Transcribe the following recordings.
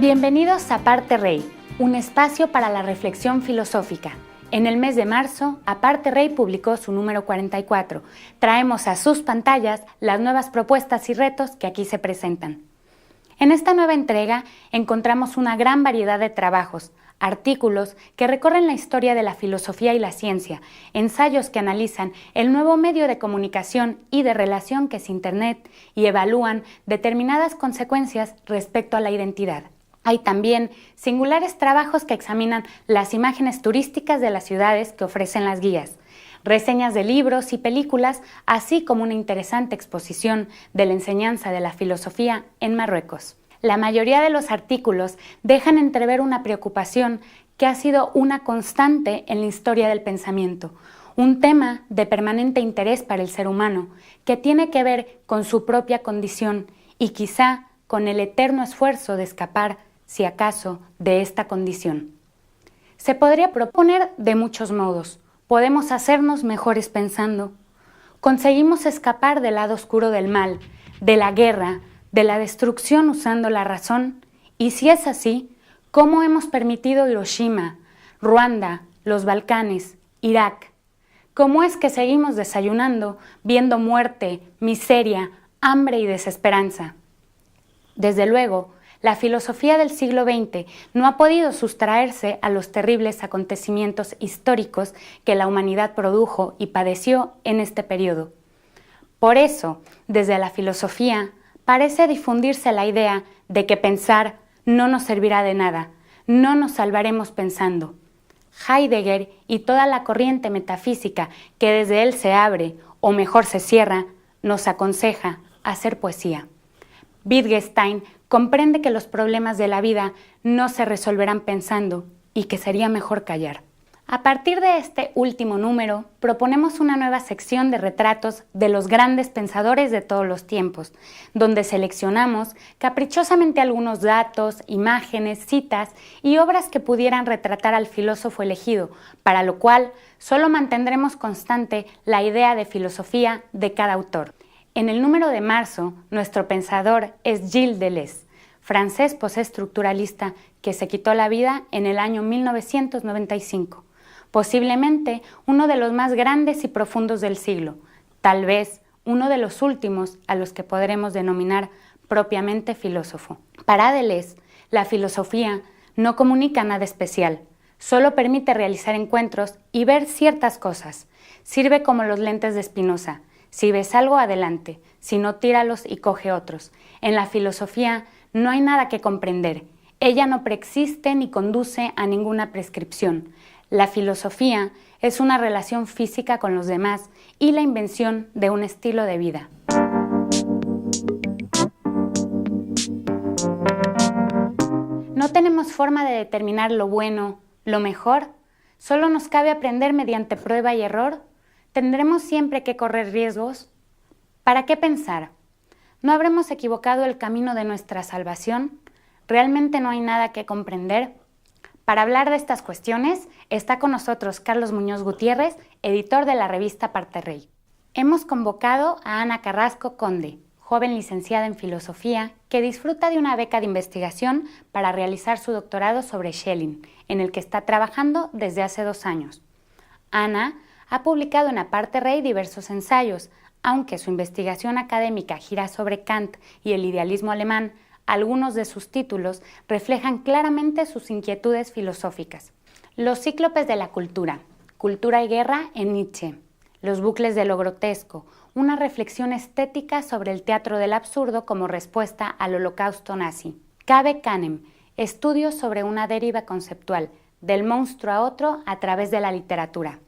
Bienvenidos a Aparte Rey, un espacio para la reflexión filosófica. En el mes de marzo, Aparte Rey publicó su número 44. Traemos a sus pantallas las nuevas propuestas y retos que aquí se presentan. En esta nueva entrega encontramos una gran variedad de trabajos, artículos que recorren la historia de la filosofía y la ciencia, ensayos que analizan el nuevo medio de comunicación y de relación que es Internet y evalúan determinadas consecuencias respecto a la identidad. Hay también singulares trabajos que examinan las imágenes turísticas de las ciudades que ofrecen las guías, reseñas de libros y películas, así como una interesante exposición de la enseñanza de la filosofía en Marruecos. La mayoría de los artículos dejan entrever una preocupación que ha sido una constante en la historia del pensamiento, un tema de permanente interés para el ser humano que tiene que ver con su propia condición y quizá con el eterno esfuerzo de escapar, si acaso, de esta condición. Se podría proponer de muchos modos. Podemos hacernos mejores pensando. Conseguimos escapar del lado oscuro del mal, de la guerra, de la destrucción usando la razón. Y si es así, ¿cómo hemos permitido Hiroshima, Ruanda, los Balcanes, Irak? ¿Cómo es que seguimos desayunando, viendo muerte, miseria, hambre y desesperanza? Desde luego, la filosofía del siglo XX no ha podido sustraerse a los terribles acontecimientos históricos que la humanidad produjo y padeció en este periodo. Por eso, desde la filosofía, parece difundirse la idea de que pensar no nos servirá de nada, no nos salvaremos pensando. Heidegger y toda la corriente metafísica que desde él se abre, o mejor se cierra, nos aconseja hacer poesía. Wittgenstein comprende que los problemas de la vida no se resolverán pensando y que sería mejor callar. A partir de este último número, proponemos una nueva sección de retratos de los grandes pensadores de todos los tiempos, donde seleccionamos caprichosamente algunos datos, imágenes, citas y obras que pudieran retratar al filósofo elegido, para lo cual solo mantendremos constante la idea de filosofía de cada autor. En el número de marzo, nuestro pensador es Gilles Deleuze, francés postestructuralista que se quitó la vida en el año 1995. Posiblemente uno de los más grandes y profundos del siglo, tal vez uno de los últimos a los que podremos denominar propiamente filósofo. Para Deleuze, la filosofía no comunica nada especial, solo permite realizar encuentros y ver ciertas cosas. Sirve como los lentes de Spinoza. Si ves algo, adelante, si no, tíralos y coge otros. En la filosofía no hay nada que comprender. Ella no preexiste ni conduce a ninguna prescripción. La filosofía es una relación física con los demás y la invención de un estilo de vida. No tenemos forma de determinar lo bueno, lo mejor. Solo nos cabe aprender mediante prueba y error. ¿Tendremos siempre que correr riesgos? ¿Para qué pensar? ¿No habremos equivocado el camino de nuestra salvación? ¿Realmente no hay nada que comprender? Para hablar de estas cuestiones, está con nosotros Carlos Muñoz Gutiérrez, editor de la revista Aparte Rey. Hemos convocado a Ana Carrasco Conde, joven licenciada en Filosofía, que disfruta de una beca de investigación para realizar su doctorado sobre Schelling, en el que está trabajando desde hace 2 años. Ana ha publicado en Aparte Rey diversos ensayos, aunque su investigación académica gira sobre Kant y el idealismo alemán. Algunos de sus títulos reflejan claramente sus inquietudes filosóficas. Los cíclopes de la cultura, cultura y guerra en Nietzsche. Los bucles de lo grotesco, una reflexión estética sobre el teatro del absurdo como respuesta al holocausto nazi. Cabe Canem, estudios sobre una deriva conceptual, del monstruo a otro a través de la literatura.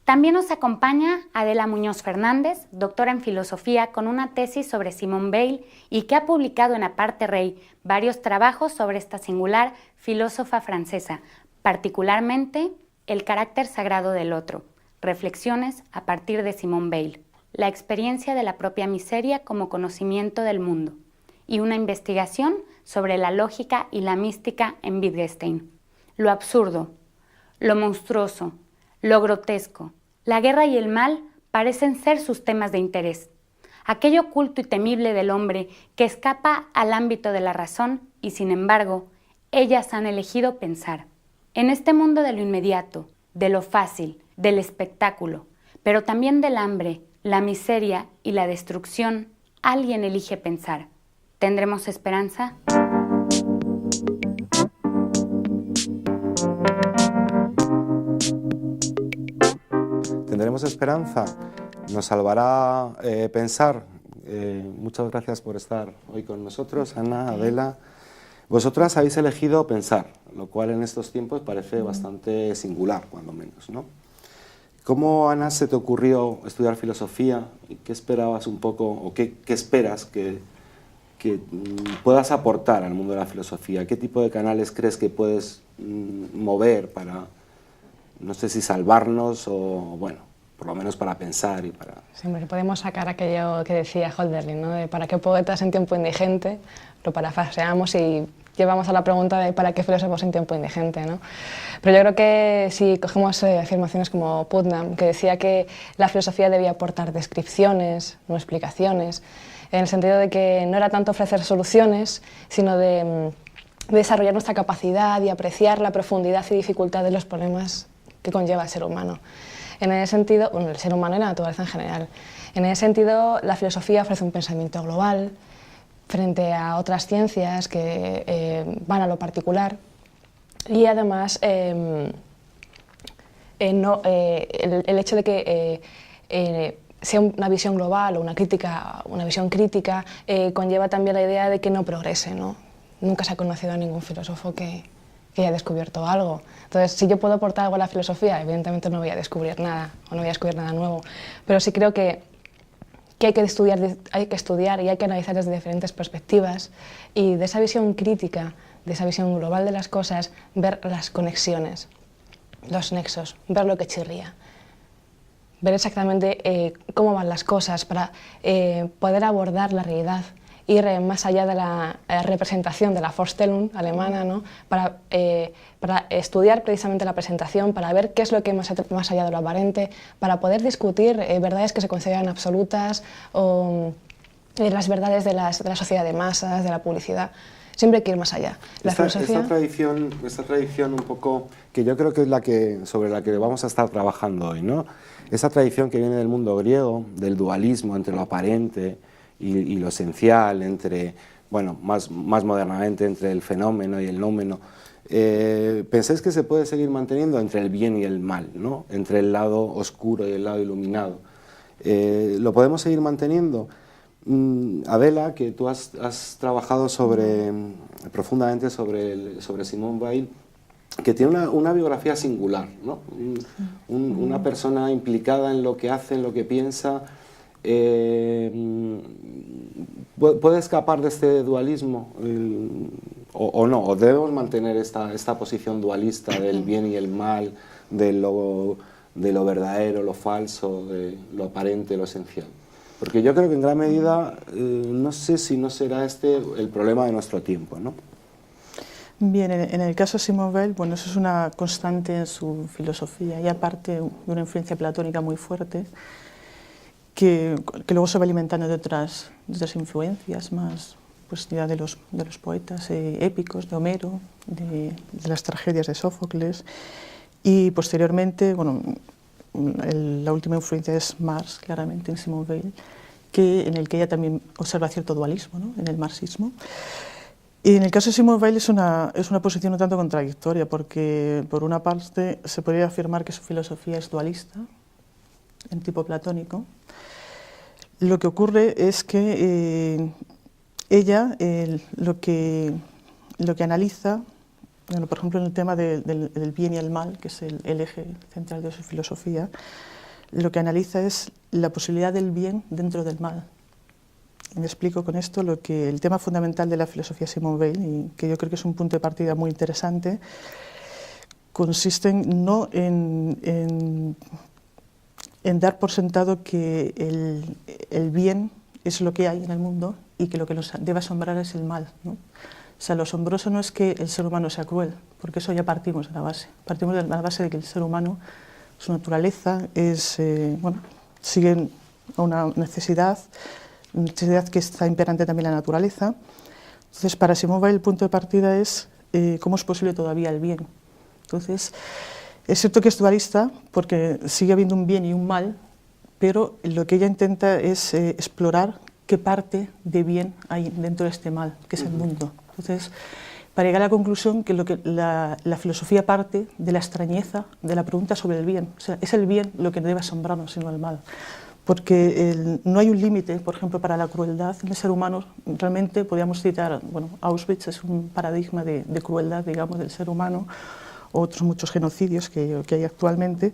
También nos acompaña Adela Muñoz Fernández, doctora en filosofía con una tesis sobre Simone Weil y que ha publicado en Aparte Rey varios trabajos sobre esta singular filósofa francesa, particularmente El carácter sagrado del otro, reflexiones a partir de Simone Weil, la experiencia de la propia miseria como conocimiento del mundo y una investigación sobre la lógica y la mística en Wittgenstein. Lo absurdo, lo monstruoso, lo grotesco, la guerra y el mal parecen ser sus temas de interés. Aquello oculto y temible del hombre que escapa al ámbito de la razón y, sin embargo, ellas han elegido pensar. En este mundo de lo inmediato, de lo fácil, del espectáculo, pero también del hambre, la miseria y la destrucción, alguien elige pensar. ¿Tendremos esperanza? ¿Tendremos esperanza? ¿Nos salvará pensar? Muchas gracias por estar hoy con nosotros, Ana, Adela. Vosotras habéis elegido pensar, lo cual en estos tiempos parece bastante singular, cuando menos, ¿no? ¿Cómo, Ana, se te ocurrió estudiar filosofía? ¿Qué esperabas un poco, o qué esperas que puedas aportar al mundo de la filosofía? ¿Qué tipo de canales crees que puedes mover para, no sé si salvarnos o, bueno, por lo menos para pensar y para... Siempre podemos sacar aquello que decía Hölderlin, ¿no? De ¿para qué poetas en tiempo indigente? Lo parafraseamos y llevamos a la pregunta de ¿para qué filósofos en tiempo indigente? ¿No? Pero yo creo que si cogemos afirmaciones como Putnam, que decía que la filosofía debía aportar descripciones, no explicaciones, en el sentido de que no era tanto ofrecer soluciones, sino de desarrollar nuestra capacidad y apreciar la profundidad y dificultad de los problemas que conlleva el ser humano. En ese sentido, bueno, el ser humano y la naturaleza en general. En ese sentido, la filosofía ofrece un pensamiento global frente a otras ciencias que van a lo particular y además el hecho de que sea una visión global o una visión crítica conlleva también la idea de que no progrese, ¿no? Nunca se ha conocido a ningún filósofo que haya descubierto algo. Entonces, si yo puedo aportar algo a la filosofía, evidentemente no voy a descubrir nada o no voy a descubrir nada nuevo, pero sí creo que hay que estudiar y hay que analizar desde diferentes perspectivas y de esa visión crítica, de esa visión global de las cosas, ver las conexiones, los nexos, ver lo que chirría, ver exactamente cómo van las cosas para poder abordar la realidad, ir más allá de la representación de la Vorstellung alemana, ¿no? Para estudiar precisamente la presentación, para ver qué es lo que hay más allá de lo aparente, para poder discutir verdades que se consideran absolutas o las verdades de la sociedad de masas, de la publicidad. Siempre hay que ir más allá. Esta tradición un poco, que yo creo que es sobre la que vamos a estar trabajando hoy, ¿no? Esa tradición que viene del mundo griego, del dualismo entre lo aparente y lo esencial, entre, bueno, más modernamente entre el fenómeno y el nómeno. ¿Pensáis que se puede seguir manteniendo entre el bien y el mal, ¿no? Entre el lado oscuro y el lado iluminado? ¿Lo podemos seguir manteniendo? Adela, que tú has trabajado profundamente sobre Simone Weil, que tiene una biografía singular, ¿no? Una persona implicada en lo que hace, en lo que piensa. ¿Puede escapar de este dualismo o no? ¿O debemos mantener esta posición dualista del bien y el mal, de lo verdadero, lo falso, de lo aparente, lo esencial? Porque yo creo que en gran medida, no sé si no será este el problema de nuestro tiempo, ¿no? Bien, en el caso de Simone Weil, bueno, eso es una constante en su filosofía y aparte de una influencia platónica muy fuerte, que luego se va alimentando de otras influencias más, pues ya de los poetas épicos, de Homero, de las tragedias de Sófocles, y posteriormente, bueno, la última influencia es Marx, claramente, en Simone Weil, en el que ella también observa cierto dualismo, ¿no?, en el marxismo. Y en el caso de Simone Weil es una posición un tanto contradictoria, porque por una parte se podría afirmar que su filosofía es dualista, en tipo platónico. Lo que ocurre es que ella lo que analiza, bueno, por ejemplo en el tema del bien y el mal, que es el eje central de su filosofía, lo que analiza es la posibilidad del bien dentro del mal. Y me explico con esto. El tema fundamental de la filosofía Simone Weil, y que yo creo que es un punto de partida muy interesante, consiste no en dar por sentado que el bien es lo que hay en el mundo y que lo que nos debe asombrar es el mal, ¿no? O sea, lo asombroso no es que el ser humano sea cruel, porque eso ya partimos de la base. Partimos de la base de que el ser humano, su naturaleza, sigue a una necesidad que está imperante también en la naturaleza. Entonces, para Simone Weil el punto de partida es cómo es posible todavía el bien. Entonces, es cierto que es dualista porque sigue habiendo un bien y un mal, pero lo que ella intenta es explorar qué parte de bien hay dentro de este mal, que es el mundo. Entonces, para llegar a la conclusión que la filosofía parte de la extrañeza de la pregunta sobre el bien. O sea, es el bien lo que no debe asombrarnos, sino el mal. Porque no hay un límite, por ejemplo, para la crueldad en el ser humano. Realmente podríamos citar, bueno, Auschwitz es un paradigma de crueldad, digamos, del ser humano, otros muchos genocidios que hay actualmente.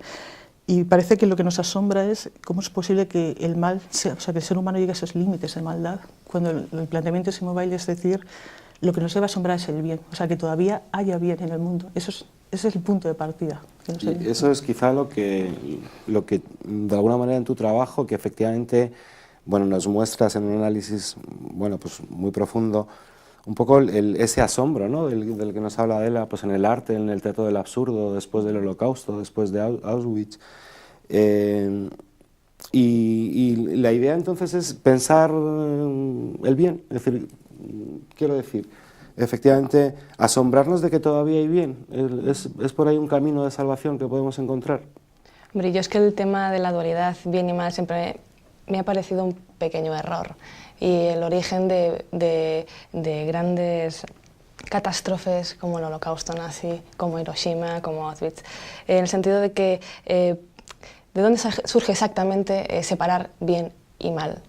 Y parece que lo que nos asombra es cómo es posible que el mal, o sea, que el ser humano llegue a esos límites de maldad, cuando el planteamiento de Simone Weil es decir, lo que nos debe asombrar es el bien, o sea, que todavía haya bien en el mundo. Ese es el punto de partida. Y eso es quizá lo que de alguna manera en tu trabajo, que efectivamente, bueno, nos muestras en un análisis, bueno, pues muy profundo, un poco ese asombro, ¿no?, del que nos habla Adela, pues en el arte, en el teatro del absurdo, después del Holocausto, después de Auschwitz. Y la idea entonces es pensar el bien, es decir, quiero decir, efectivamente, asombrarnos de que todavía hay bien. ¿Es por ahí un camino de salvación que podemos encontrar? Hombre, yo es que el tema de la dualidad, bien y mal, siempre me ha parecido un pequeño error. Y el origen de grandes catástrofes como el Holocausto nazi, como Hiroshima, como Auschwitz, en el sentido de que ¿de dónde surge exactamente separar bien y mal?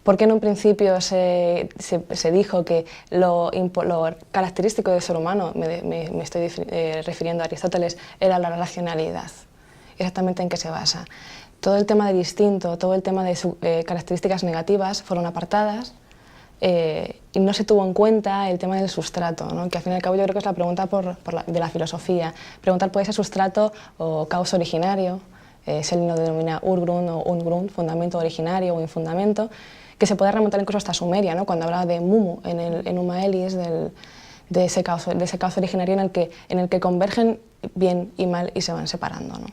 Porque en un principio se dijo que lo característico del ser humano, me estoy refiriendo a Aristóteles, era la racionalidad? ¿Exactamente en qué se basa? Todo el tema de distinto, todo el tema de características negativas fueron apartadas y no se tuvo en cuenta el tema del sustrato, ¿no? Que al fin y al cabo yo creo que es la pregunta de la filosofía, preguntar por ese sustrato o causa originario, se lo denomina Urgrund o Ungrund, fundamento originario o infundamento, que se puede remontar incluso hasta Sumeria, ¿no? Cuando hablaba de Mumu en Uma Elis, de ese caos originario en el que convergen bien y mal y se van separando, ¿no?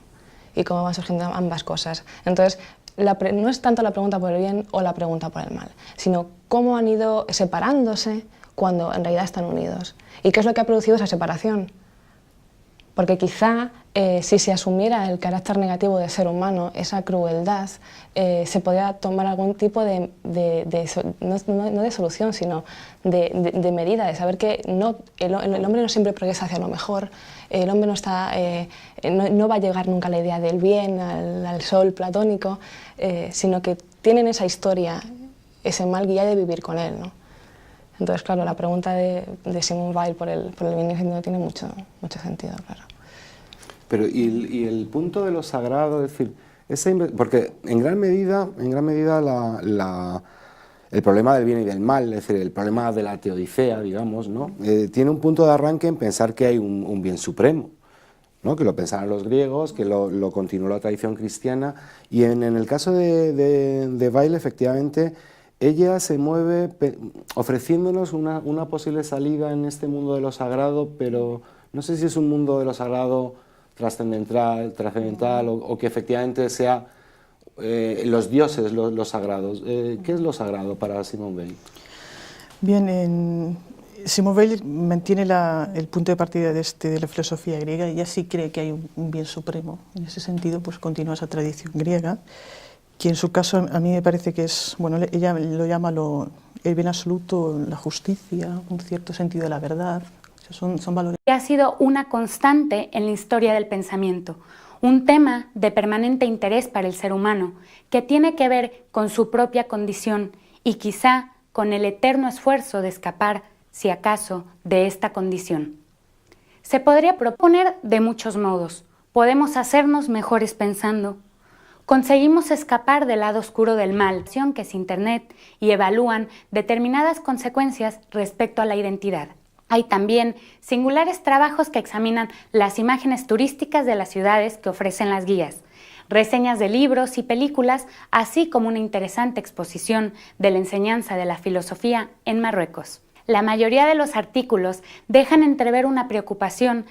Y cómo van surgiendo ambas cosas. Entonces, no es tanto la pregunta por el bien o la pregunta por el mal, sino cómo han ido separándose cuando en realidad están unidos. ¿Y qué es lo que ha producido esa separación? Porque quizá si se asumiera el carácter negativo del ser humano, esa crueldad, se podría tomar algún tipo no de solución, sino de medida, de saber que el hombre no siempre progresa hacia lo mejor, el hombre no va a llegar nunca a la idea del bien, al sol platónico, sino que tienen esa historia, ese mal guía de vivir con él, ¿no? Entonces, claro, la pregunta de Simone Weil por el bien y el no tiene mucho sentido, claro. Pero y el punto de lo sagrado, es decir, porque en gran medida el problema del bien y del mal, es decir, el problema de la teodicea, digamos, ¿no? Tiene un punto de arranque en pensar que hay un bien supremo, ¿no? Que lo pensaban los griegos, que lo continuó la tradición cristiana, y en el caso de Weil, efectivamente, ella se mueve ofreciéndonos una posible salida en este mundo de lo sagrado, pero no sé si es un mundo de lo sagrado trascendental o que efectivamente sea los dioses los sagrados. ¿Qué es lo sagrado para Simone Weil? Bien, Simone Weil mantiene el punto de partida de la filosofía griega. Ella sí cree que hay un bien supremo. En ese sentido, pues continúa esa tradición griega, que en su caso a mí me parece que es, bueno, ella lo llama el bien absoluto, la justicia, un cierto sentido de la verdad. O sea, son valores. Ha sido una constante en la historia del pensamiento, un tema de permanente interés para el ser humano, que tiene que ver con su propia condición y quizá con el eterno esfuerzo de escapar, si acaso, de esta condición. Se podría proponer de muchos modos. Podemos hacernos mejores pensando. Conseguimos escapar del lado oscuro del mal, que es Internet, y evalúan determinadas consecuencias respecto a la identidad. Hay también singulares trabajos que examinan las imágenes turísticas de las ciudades que ofrecen las guías, reseñas de libros y películas, así como una interesante exposición de la enseñanza de la filosofía en Marruecos. La mayoría de los artículos dejan entrever una preocupación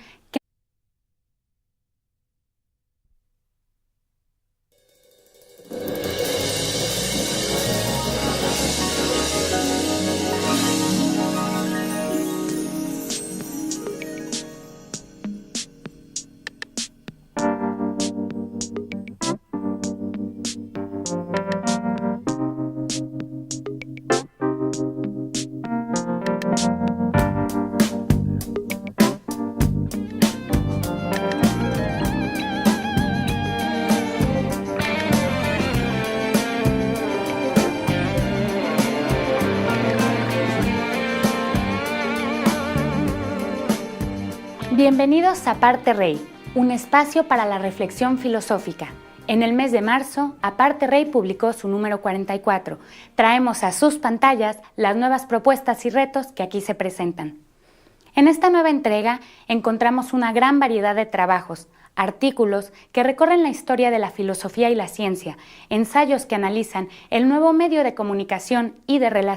Bienvenidos a Aparte Rey, un espacio para la reflexión filosófica. En el mes de marzo, Aparte Rey publicó su número 44. Traemos a sus pantallas las nuevas propuestas y retos que aquí se presentan. En esta nueva entrega encontramos una gran variedad de trabajos, artículos que recorren la historia de la filosofía y la ciencia, ensayos que analizan el nuevo medio de comunicación y de relación